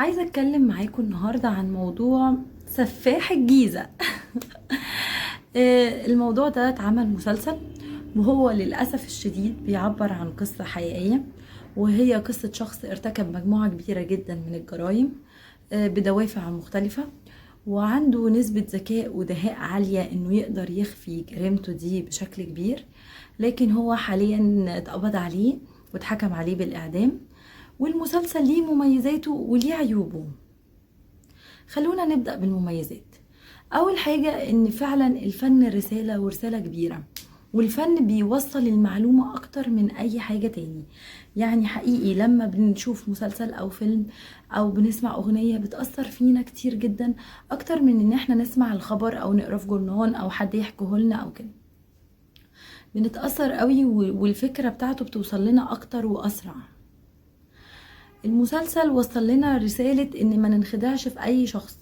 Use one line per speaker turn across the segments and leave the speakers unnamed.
عايزة اتكلم معاكم النهاردة عن موضوع سفاح الجيزة. الموضوع ده اتعمل مسلسل، وهو للأسف الشديد بيعبر عن قصة حقيقية، وهي قصة شخص ارتكب مجموعة كبيرة جدا من الجرائم بدوافع مختلفة، وعنده نسبة ذكاء ودهاء عالية انه يقدر يخفي جريمته دي بشكل كبير. لكن هو حاليا اتقبض عليه واتحكم عليه بالإعدام. والمسلسل ليه مميزاته وليه عيوبه. خلونا نبدأ بالمميزات. أول حاجة إن فعلا الفن رسالة ورسالة كبيرة، والفن بيوصل المعلومة أكتر من أي حاجة تاني. يعني حقيقي لما بنشوف مسلسل أو فيلم أو بنسمع أغنية بتأثر فينا كتير جدا، أكتر من إن احنا نسمع الخبر أو نقرأ في جورنال أو حد يحكيه لنا أو كده. بنتأثر قوي والفكرة بتاعته بتوصل لنا أكتر وأسرع. المسلسل وصل لنا رسالة ان ما ننخدعش في اي شخص.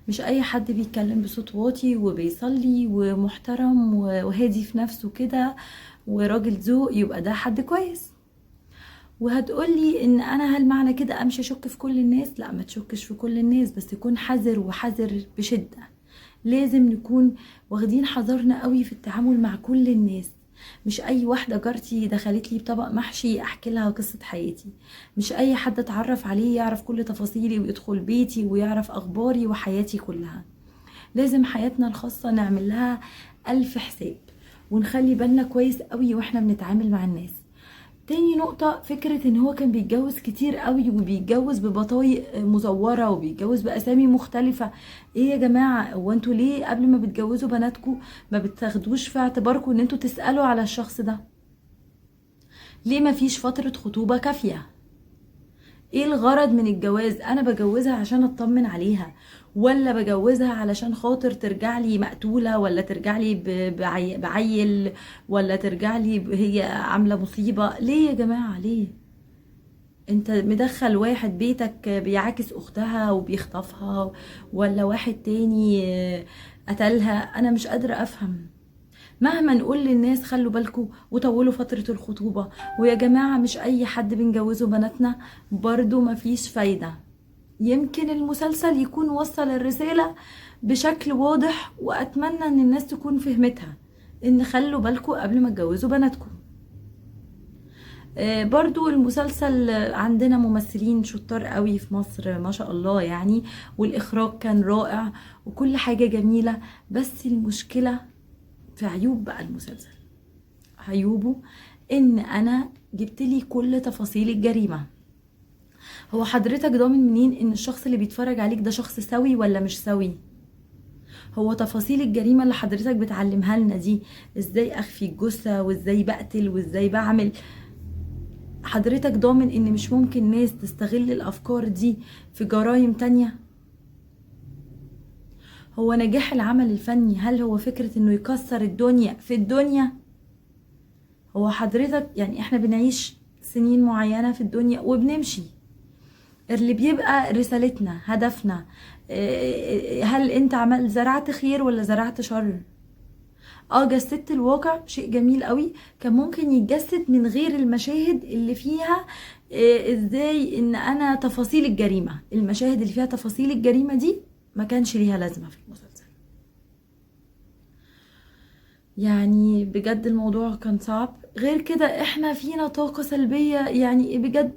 مش اي حد بيتكلم بصوت واطي وبيصلي ومحترم وهادي في نفسه كده وراجل ذوق يبقى ده حد كويس. وهتقولي ان انا هل معنى كده امشي اشك في كل الناس؟ لا، ما تشكش في كل الناس، بس يكون حذر وحذر بشدة. لازم نكون واخدين حذرنا قوي في التعامل مع كل الناس. مش اي واحدة جارتي دخلت لي بطبق محشي احكي لها قصة حياتي. مش اي حد اتعرف عليه يعرف كل تفاصيلي ويدخل بيتي ويعرف اخباري وحياتي كلها. لازم حياتنا الخاصة نعمل لها الف حساب، ونخلي بالنا كويس قوي واحنا بنتعامل مع الناس. تاني نقطة، فكرة ان هو كان بيتجوز كتير قوي وبيتجوز ببطايق مزورة وبيتجوز بأسامي مختلفة. ايه يا جماعة، هو انتوا ليه قبل ما بتجوزوا بناتكم ما بتاخدوش في اعتباركم ان انتوا تسألوا على الشخص ده؟ ليه ما فيش فترة خطوبة كافية؟ ايه الغرض من الجواز؟ انا بجوزها عشان اطمن عليها، ولا بجوزها علشان خاطر ترجع لي مقتولة، ولا ترجع لي بعيل، ولا ترجع لي هي عاملة مصيبة؟ ليه يا جماعة ليه؟ انت مدخل واحد بيتك بيعاكس اختها وبيخطفها، ولا واحد تاني قتلها؟ انا مش قادرة افهم. مهما نقول للناس خلوا بالكم وطولوا فترة الخطوبة ويا جماعة مش اي حد بنجوزه بناتنا، برضو مفيش فايدة. يمكن المسلسل يكون وصل الرسالة بشكل واضح، واتمنى ان الناس تكون فهمتها، ان خلوا بالكم قبل ما تجوزوا بناتكم. برضو المسلسل عندنا ممثلين شطار قوي في مصر ما شاء الله يعني، والإخراج كان رائع وكل حاجة جميلة. بس المشكلة في عيوب بقى المسلسل. عيوبه ان انا جبت لي كل تفاصيل الجريمة. هو حضرتك ضامن منين ان الشخص اللي بيتفرج عليك ده شخص سوي ولا مش سوي؟ هو تفاصيل الجريمة اللي حضرتك بتعلمها لنا دي، ازاي اخفي الجثة وازاي بقتل وازاي بعمل، حضرتك ضامن ان مش ممكن ناس تستغل الافكار دي في جرائم تانية؟ هو نجاح العمل الفني هل هو فكرة انه يكسر الدنيا في الدنيا؟ هو حضرتك يعني احنا بنعيش سنين معينة في الدنيا وبنمشي، اللي بيبقى رسالتنا هدفنا هل انت زرعت خير ولا زرعت شر؟ جسدت الواقع، شيء جميل قوي، كان ممكن يتجسد من غير المشاهد اللي فيها ازاي ان انا تفاصيل الجريمة. المشاهد اللي فيها تفاصيل الجريمة دي ما كانش ليها لازمة في المسلسل. يعني بجد الموضوع كان صعب. غير كده احنا فينا طاقة سلبية يعني بجد،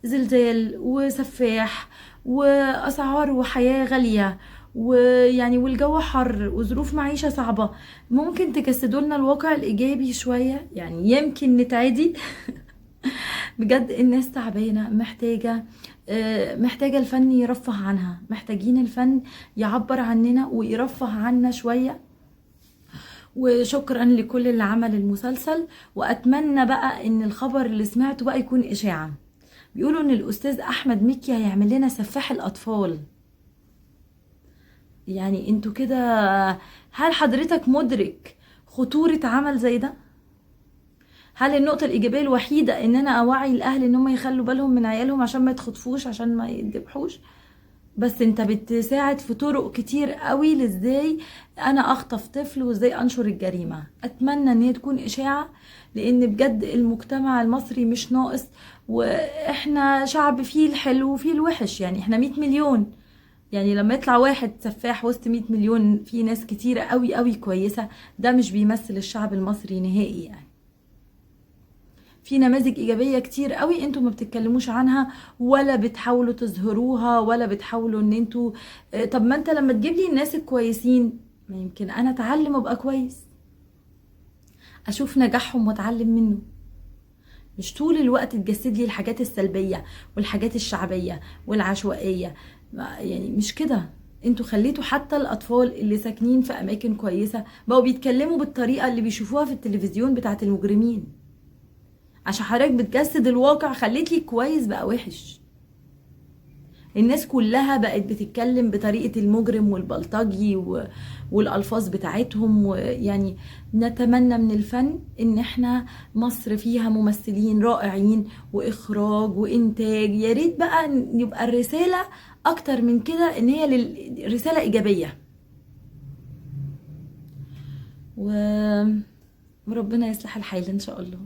الزلزال وسفاح واسعار وحياة غالية ويعني والجو حر وظروف معيشة صعبة. ممكن تجسدوا لنا الواقع الايجابي شوية، يعني يمكن نتعدي. بجد الناس تعبانة، محتاجة الفن يرفه عنها، محتاجين الفن يعبر عننا ويرفه عنا شوية. وشكرا لكل اللي عمل المسلسل، واتمنى بقى ان الخبر اللي سمعته بقى يكون اشاعة. بيقولوا ان الاستاذ احمد مكي هيعمل لنا سفاح الاطفال. يعني انتوا كده، هل حضرتك مدرك خطورة عمل زي ده؟ هل النقطة الإيجابية الوحيدة إن أنا أوعي الأهل إن هم يخلوا بالهم من عيالهم عشان ما يتخطفوش، عشان ما يدبحوش؟ بس انت بتساعد في طرق كتير قوي لازاي انا اخطف طفل وازاي انشر الجريمة. اتمنى ان هي تكون اشاعة، لان بجد المجتمع المصري مش ناقص، واحنا شعب فيه الحلو وفيه الوحش. يعني احنا 100 مليون، يعني لما يطلع واحد سفاح وسط 100 مليون في ناس كتيرة قوي قوي كويسة، ده مش بيمثل الشعب المصري نهائي. يعني في نماذج ايجابيه كتير قوي انتوا ما بتتكلموش عنها، ولا بتحاولوا تظهروها، ولا بتحاولوا ان انتوا طب ما انت لما تجيب لي الناس الكويسين، ما يمكن انا اتعلم وابقى كويس، اشوف نجاحهم واتعلم منه. مش طول الوقت تجسد لي الحاجات السلبيه والحاجات الشعبيه والعشوائيه. يعني مش كده. انتوا خليتوا حتى الاطفال اللي ساكنين في اماكن كويسه بقوا بيتكلموا بالطريقه اللي بيشوفوها في التلفزيون بتاعت المجرمين. عشان حضرتك بتجسد الواقع، خليت لي كويس بقى وحش. الناس كلها بقت بتتكلم بطريقة المجرم والبلطجي والألفاظ بتاعتهم. ويعني نتمنى من الفن ان احنا مصر فيها ممثلين رائعين واخراج وانتاج. يا ريت بقى يبقى الرسالة اكتر من كده، ان هي رسالة ايجابية. وربنا يصلح الحال ان شاء الله.